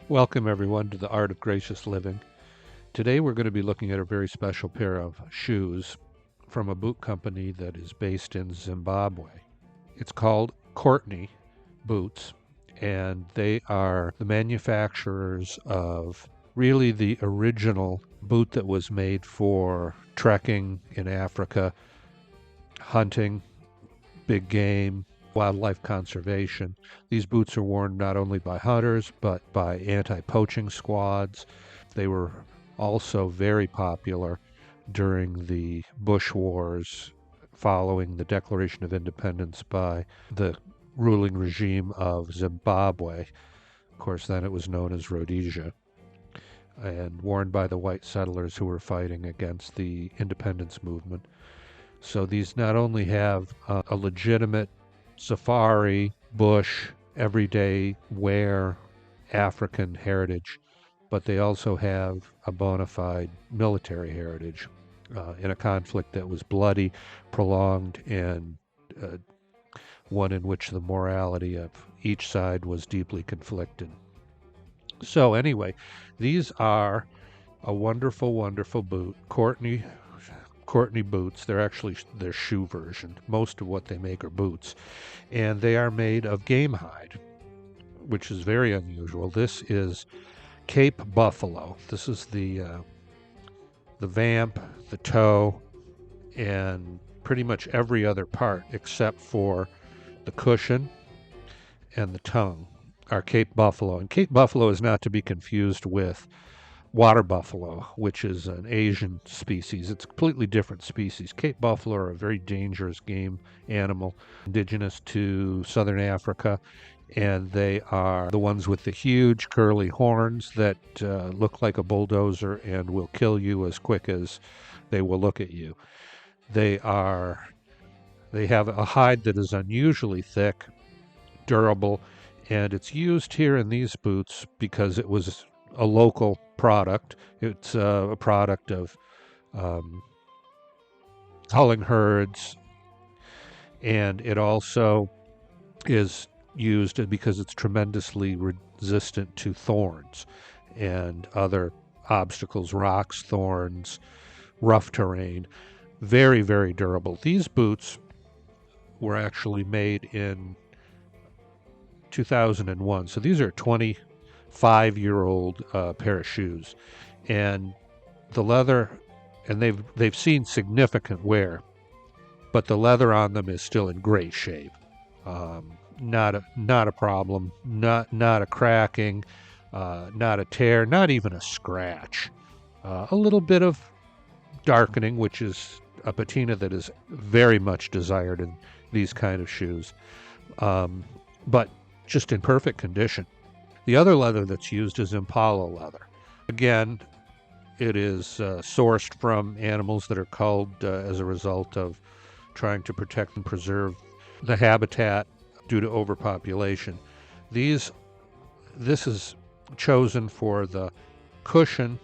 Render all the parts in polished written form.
Welcome everyone to the Art of Gracious Living. Today we're going to be looking at a very special pair of shoes from a boot company that is based in Zimbabwe. It's called Courteney Boots, and they are the manufacturers of really the original boot that was made for trekking in Africa, hunting, big game, wildlife conservation. These boots are worn not only by hunters, but by anti-poaching squads. They were also very popular during the Bush Wars following the Declaration of Independence by the ruling regime of Zimbabwe. Of course, then it was known as Rhodesia, and worn by the white settlers who were fighting against the independence movement. So these not only have a legitimate safari, bush, everyday wear, African heritage, but they also have a bona fide military heritage in a conflict that was bloody, prolonged, and uh, one in which the morality of each side was deeply conflicted. So anyway, these are a wonderful, wonderful boot. Courteney boots. They're actually their shoe version. Most of what they make are boots, and they are made of game hide, which is very unusual. This is Cape Buffalo. This is the vamp, the toe, and pretty much every other part except for the cushion and the tongue are Cape Buffalo. And Cape Buffalo is not to be confused with water buffalo, which is an Asian species. It's a completely different species. Cape buffalo are a very dangerous game animal, indigenous to southern Africa, and they are the ones with the huge curly horns that look like a bulldozer and will kill you as quick as they will look at you. They have a hide that is unusually thick, durable, and it's used here in these boots because it was a local product. It's a product of um, culling herds, and it also is used because it's tremendously resistant to thorns and other obstacles, rocks, thorns, rough terrain. Very, very durable. These boots were actually made in 2001, so these are 25-year-old pair of shoes, and the leather, and they've seen significant wear, but the leather on them is still in great shape. Not a problem, not a cracking, not a tear, not even a scratch. A little bit of darkening, which is a patina that is very much desired in these kind of shoes, but just in perfect condition. The other leather that's used is Impala leather. Again, it is sourced from animals that are culled as a result of trying to protect and preserve the habitat due to overpopulation. This is chosen for the cushion.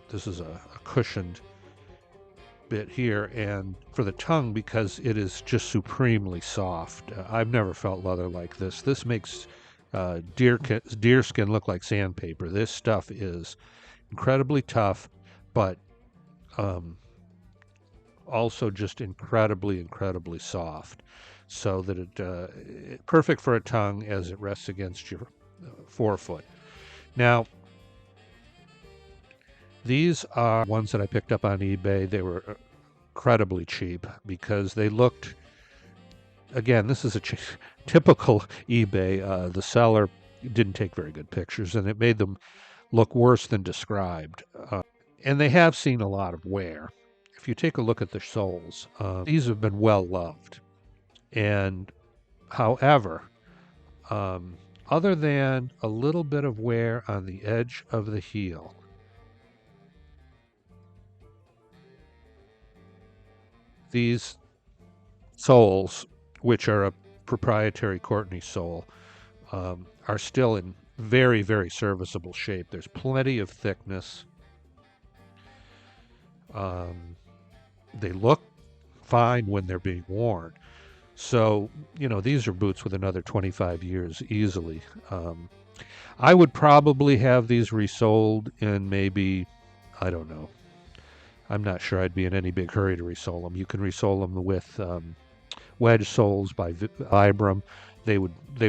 This is a cushioned bit here, and for the tongue because it is just supremely soft. I've never felt leather like this. This makes deer skin look like sandpaper. This stuff is incredibly tough, but also just incredibly soft, so that perfect for a tongue as it rests against your forefoot. Now, these are ones that I picked up on eBay. They were incredibly cheap because they looked, again, this is a typical eBay. The seller didn't take very good pictures, and it made them look worse than described. And they have seen a lot of wear. If you take a look at the soles, these have been well loved. And however, other than a little bit of wear on the edge of the heel, these soles, which are a proprietary Courteney sole, are still in very serviceable shape. There's plenty of thickness. They look fine when they're being worn. So, these are boots with another 25 years easily. I would probably have these resold in maybe, I don't know. I'm not sure I'd be in any big hurry to resole them. You can resole them with wedge soles by Vibram. They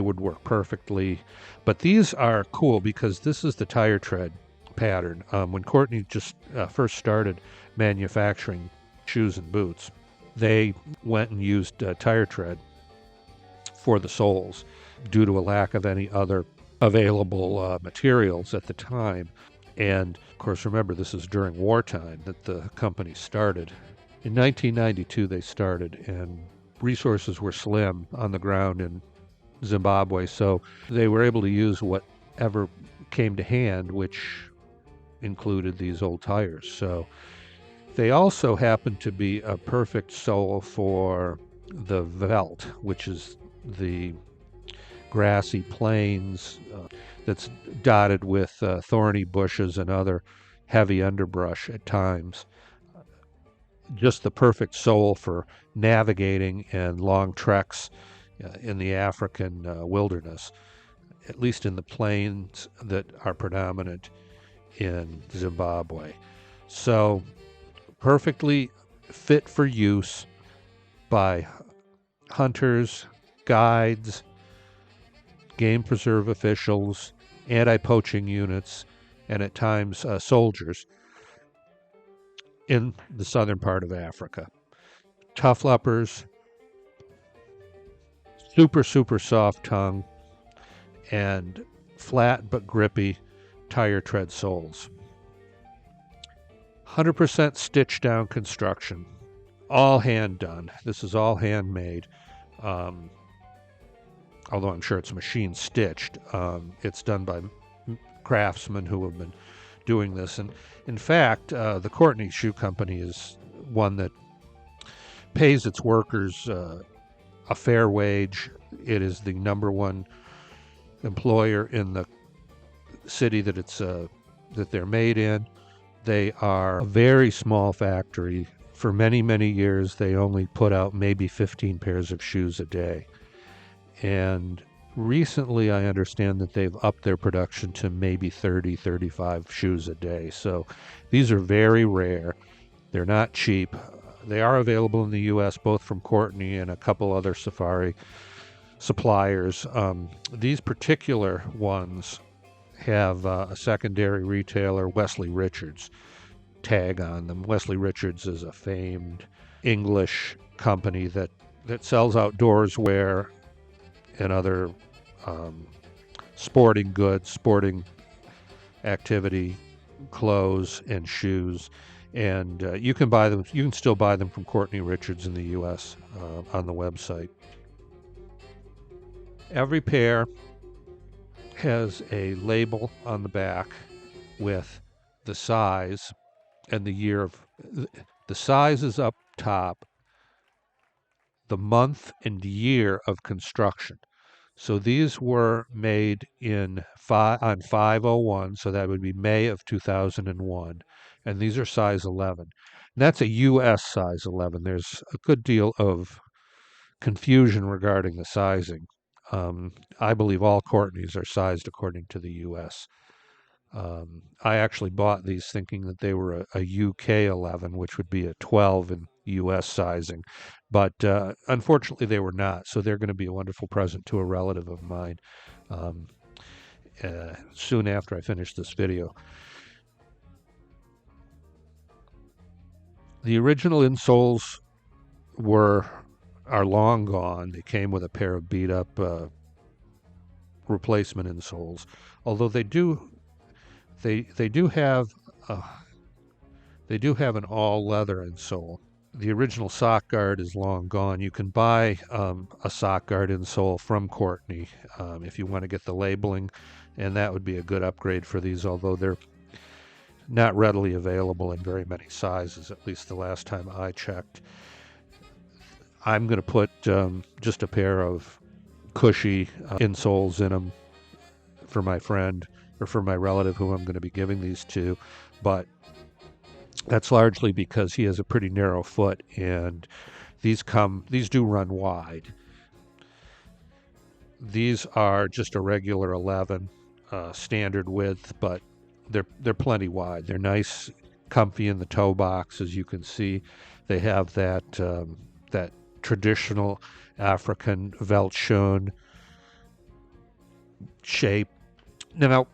would work perfectly. But these are cool because this is the tire tread pattern. When Courteney just first started manufacturing shoes and boots, they went and used tire tread for the soles due to a lack of any other available materials at the time. And of course, remember, this is during wartime that the company started. In 1992, they started, and resources were slim on the ground in Zimbabwe, so they were able to use whatever came to hand, which included these old tires. So they also happen to be a perfect sole for the veldt, which is the grassy plains that's dotted with thorny bushes and other heavy underbrush at times. Just the perfect sole for navigating and long treks in the African wilderness, at least in the plains that are predominant in Zimbabwe. So, perfectly fit for use by hunters, guides, game preserve officials, anti-poaching units, and at times soldiers in the southern part of Africa. Tough uppers, super, super soft tongue, and flat but grippy tire tread soles. 100% stitch down construction, all hand done. This is all handmade. Although I'm sure it's machine stitched. It's done by craftsmen who have been doing this. And in fact, the Courteney Shoe Company is one that pays its workers a fair wage. It is the number one employer in the city that they're made in. They are a very small factory. For many, many years, they only put out maybe 15 pairs of shoes a day. And recently, I understand that they've upped their production to maybe 30, 35 shoes a day. So these are very rare. They're not cheap. They are available in the U.S., both from Courteney and a couple other safari suppliers. These particular ones have a secondary retailer, Wesley Richards, tag on them. Wesley Richards is a famed English company that sells outdoors wear and other sporting goods, sporting activity, clothes, and shoes. And you can buy them. You can still buy them from Courteney Richards in the U.S. On the website. Every pair has a label on the back with the size and the year of the size is up top, the month and year of construction. So these were made on 5/01, so that would be May of 2001, and these are size 11. And that's a U.S. size 11. There's a good deal of confusion regarding the sizing. I believe all Courteneys are sized according to the U.S. I actually bought these thinking that they were a UK 11, which would be a 12 in US sizing. But unfortunately, they were not. So they're going to be a wonderful present to a relative of mine um, soon after I finish this video. The original insoles are long gone. They came with a pair of beat up replacement insoles, although they do have an all leather insole. The original sock guard is long gone. You can buy a sock guard insole from Courteney if you want to get the labeling, and that would be a good upgrade for these, although they're not readily available in very many sizes, at least the last time I checked. I'm going to put just a pair of cushy insoles in them for my friend or for my relative who I'm going to be giving these to, but that's largely because he has a pretty narrow foot, and these do run wide. These are just a regular 11 standard width, but they're plenty wide. They're nice, comfy in the toe box, as you can see. They have that traditional African veltshone shape. Now,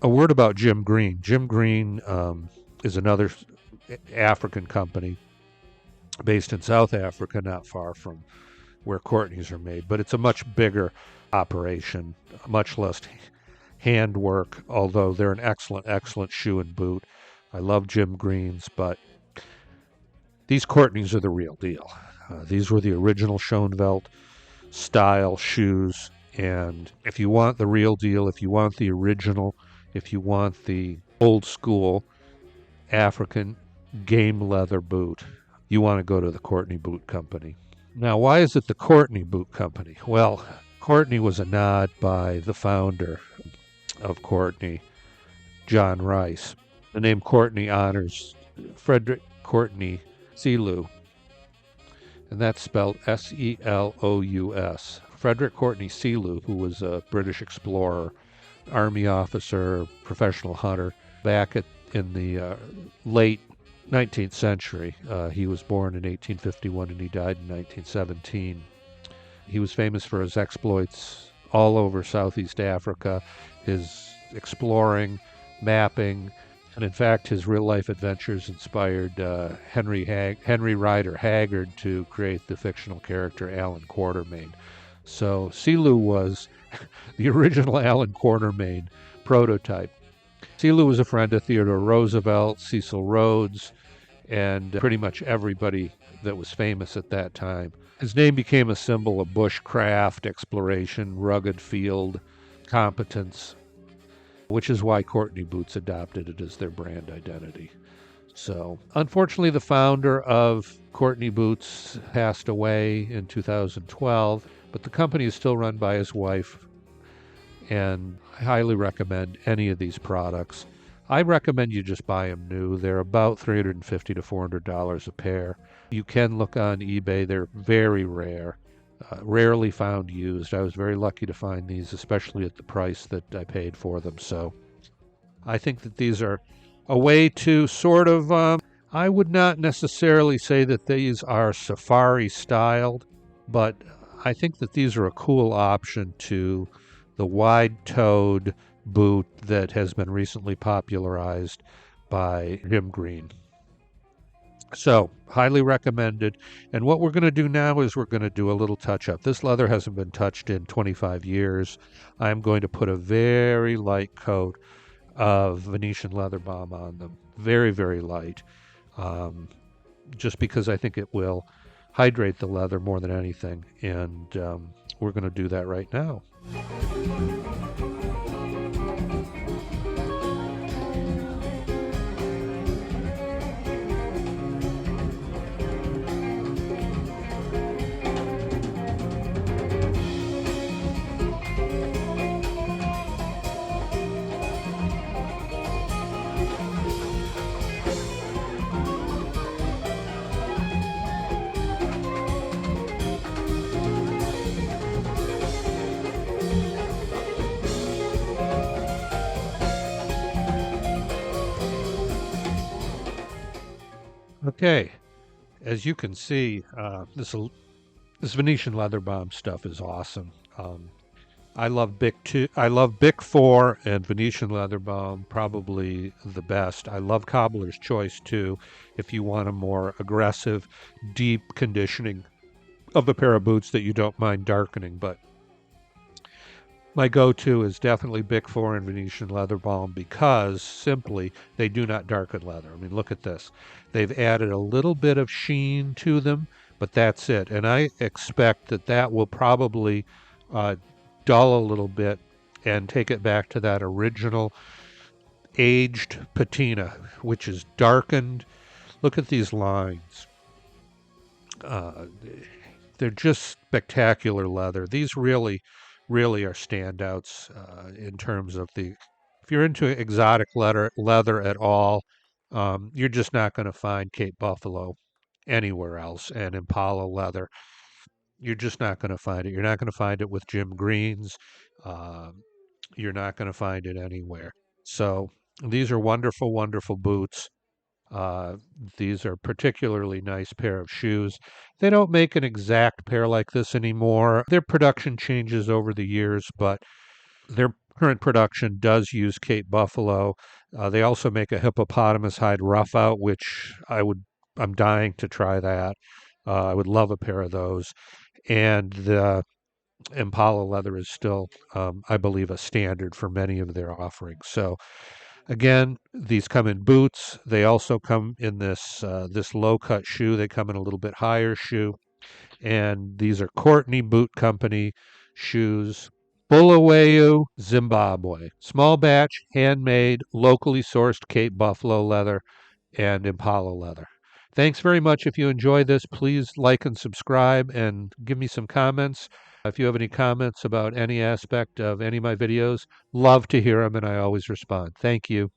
a word about Jim Green. Jim Green is another African company based in South Africa, not far from where Courtney's are made, but it's a much bigger operation, much less handwork, although they're an excellent, excellent shoe and boot. I love Jim Green's, but these Courtney's are the real deal. These were the original Schoenvelt style shoes, and if you want the real deal, if you want the original, if you want the old school African game leather boot, you want to go to the Courteney Boot Company. Now, why is it the Courteney Boot Company? Well, Courteney was a nod by the founder of Courteney, John Rice. The name Courteney honors Frederick Courteney Selous, and that's spelled Selous. Frederick Courteney Selous, who was a British explorer, army officer, professional hunter, in the late 19th century. He was born in 1851 and he died in 1917. He was famous for his exploits all over Southeast Africa, his exploring, mapping, and in fact, his real-life adventures inspired Henry Rider Haggard to create the fictional character Allan Quatermain. So Selous was the original Allan Quatermain prototype. Selous was a friend of Theodore Roosevelt, Cecil Rhodes, and pretty much everybody that was famous at that time. His name became a symbol of bushcraft, exploration, rugged field competence, which is why Courteney Boots adopted it as their brand identity. So, unfortunately, the founder of Courteney Boots passed away in 2012, but the company is still run by his wife, and I highly recommend any of these products. I recommend you just buy them new. They're about $350 to $400 a pair. You can look on eBay. They're very rare, rarely found used. I was very lucky to find these, especially at the price that I paid for them. So I think that these are a way to sort of, I would not necessarily say that these are safari styled, but I think that these are a cool option to the wide-toed boot that has been recently popularized by Jim Green. So, highly recommended. And what we're going to do now is we're going to do a little touch-up. This leather hasn't been touched in 25 years. I'm going to put a very light coat of Venetian leather balm on them. Very, very light. Just because I think it will hydrate the leather more than anything. And we're going to do that right now. Okay, as you can see, this Venetian leather balm stuff is awesome. I love Bic 4 and Venetian leather balm, probably the best. I love Cobbler's Choice too, if you want a more aggressive, deep conditioning of a pair of boots that you don't mind darkening. But my go-to is definitely Bic 4 and Venetian leather balm because simply they do not darken leather. I mean, look at this. They've added a little bit of sheen to them, but that's it. And I expect that that will probably dull a little bit and take it back to that original aged patina, which is darkened. Look at these lines. They're just spectacular leather. These really are standouts in terms of the. If you're into exotic leather at all, you're just not going to find Cape Buffalo anywhere else, and Impala leather. You're just not going to find it. You're not going to find it with Jim Green's. Um, you're not going to find it anywhere. So these are wonderful, wonderful boots. Uh, these are particularly nice pair of shoes. They don't make an exact pair like this anymore. Their production changes over the years, but their current production does use Cape Buffalo. They also make a hippopotamus hide rough out, which I'm dying to try that. I would love a pair of those. And the Impala leather is still, I believe, a standard for many of their offerings. So again, these come in boots. They also come in this low cut shoe. They come in a little bit higher shoe, and these are Courteney Boot Company shoes. Bulawayo, Zimbabwe. Small batch, handmade, locally sourced Cape Buffalo leather and Impala leather. Thanks very much. If you enjoy this, please like and subscribe and give me some comments. If you have any comments about any aspect of any of my videos, love to hear them and I always respond. Thank you.